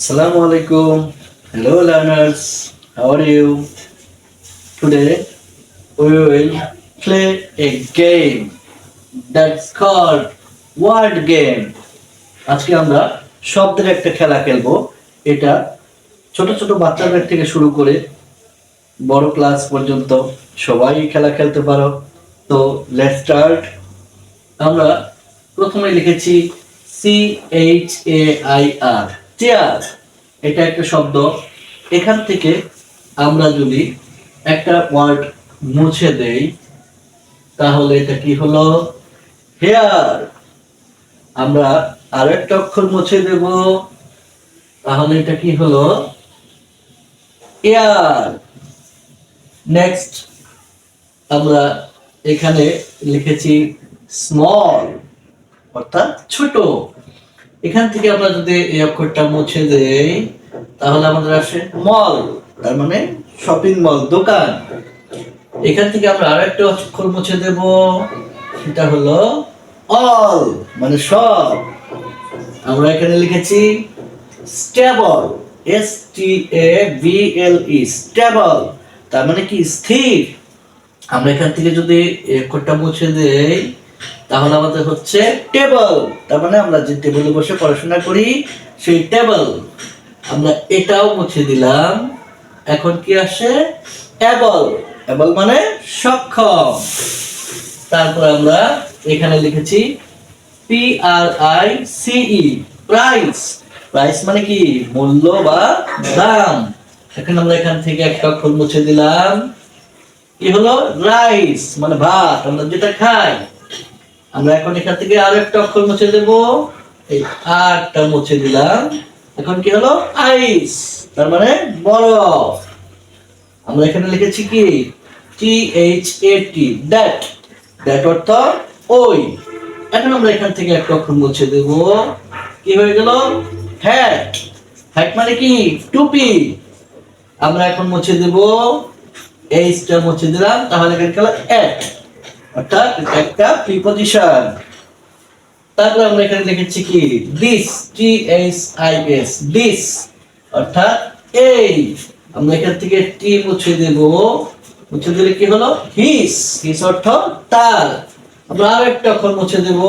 Assalamu alaikum. Hello learners. How are you? Today we will play a game that's called word game. আজকে আমরা শব্দের একটা খেলা খেলবো। এটা ছোট ছোট বাচ্চাদের থেকে শুরু করে বড় ক্লাস পর্যন্ত সবাই খেলা খেলতে পারো। তো লেটস স্টার্ট। আমরা প্রথমে লিখেছি CHAIR, চেয়ার। এটা একটা শব্দ। এখান থেকে আমরা যদি একটা ওয়ার্ড মুছে দেই তাহলে এটা কি হলো? হেয়ার। আমরা আরো একটা অক্ষর মুছে দেব, তাহলে এটা কি হলো? এয়ার। নেক্সট আমরা এখানে লিখেছি স্মল, অর্থাৎ ছোট। এখান থেকে আমরা যদি এই অক্ষরটা মুছে দেই তাহলে আমাদের আসে মল, তার মানে শপিং মল, দোকান। এখান থেকে আমরা আরেকটা অক্ষর মুছে দেব, সেটা হলো অল, মানে সব। আমরা এখানে লিখেছি স্টেবল, STABLE, স্টেবল, তার মানে কি? স্থির। আমরা এখান থেকে যদি এই অক্ষরটা মুছে দেই তাহলে আমাদের হচ্ছে টেবল, তার মানে আমরা যে টেবিলে বসে পড়াশোনা করি সেই টেবল। আমরা এটাও মুছে দিলাম। এখন কি আসে? এবল, এবল মানে সক্ষম। তারপর আমরা এখানে লিখেছি PRICE, প্রাইস। প্রাইস মানে কি? মূল্য বা দাম। এখন আমরা এখান থেকে একটা অক্ষর মুছে দিলাম, কি হলো? রাইস, মানে ভাত, আমরা যেটা খাই। আমরা এখন এখান থেকে আরো একটা অক্ষর মুছে দেব, এই আরটা মুছে দিলাম। এখন কি হলো? আইস, তার মানে বরফ। আমরা এখানে লিখেছি কি? THAT, that. দ্যাট অর্থ ওই। এখন আমরা এখান থেকে একটা অক্ষর মুছে দেব, কি হয়ে গেল? হ্যাট। হ্যাট মানে কি? টুপি। আমরা এখন মুছে দেব, এইচটা মুছে দিলাম, তাহলে এখানে গেল এট, অর্থাৎ এটা একটা প্রিপজিশন। তারপর আমরা এখানে লিখেছি কি? দিস, THIS, দিস, অর্থাৎ এই। আমরা এখান থেকে টি মুছে দেব, মুছে দিলে কি হলো? হিস, হিস অর্থ তার। আমরা আরো একটা অক্ষর মুছে দেব,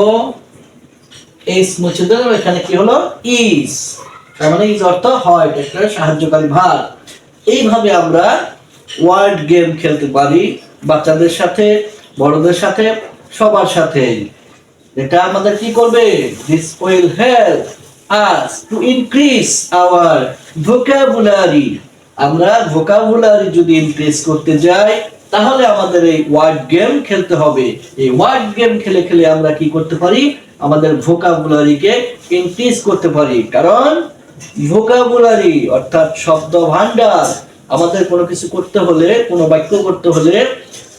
এস মুছে দিলাম, এখানে কি হলো? ইজ, তার মানে ইজ অর্থ হয়, এটা সাহায্যকারী ভার্ব। এইভাবে আমরা ওয়ার্ড গেম খেলতে পারি বাচ্চাদের সাথে, বড়দের সাথে, সবার সাথে। এটা আমাদের কি করবে? This will help us to increase our vocabulary. আমরা vocabulary যদি ইনক্রিজ করতে যাই তাহলে আমাদের এই ওয়ার্ড গেম খেলতে হবে। এই ওয়ার্ড গেম খেলে খেলে আমরা কি করতে পারি? আমাদের ভোকাবুলারিকে ইনক্রিজ করতে পারি। কারণ ভোকাবুলারি অর্থাৎ শব্দ ভান্ডার, আমাদের কোনো কিছু করতে হলে, কোনো বাক্য করতে হলে,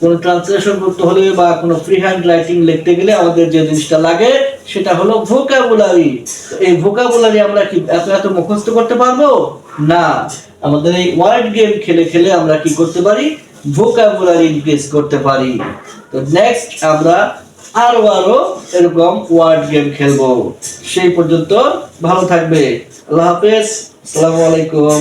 কোনো ট্রান্সলেশন করতে হলে বা কোনো ফ্রি হ্যান্ড রাইটিং লিখতে গেলে আমাদের যে জিনিসটা লাগে সেটা হলো ভোকাবুলারি। এই ভোকাবুলারি আমরা কি এত এত মুখস্থ করতে পারবো না? আমাদের এই ওয়ার্ড গেম খেলে খেলে আমরা কি করতে পারি? ভোকাবুলারি ইনক্রিজ করতে পারি। তো নেক্সট আমরা আরো এরকম ওয়ার্ড গেম খেলবো। সেই পর্যন্ত ভালো থাকবে। আল্লাহ হাফেজ। আসসালামু আলাইকুম।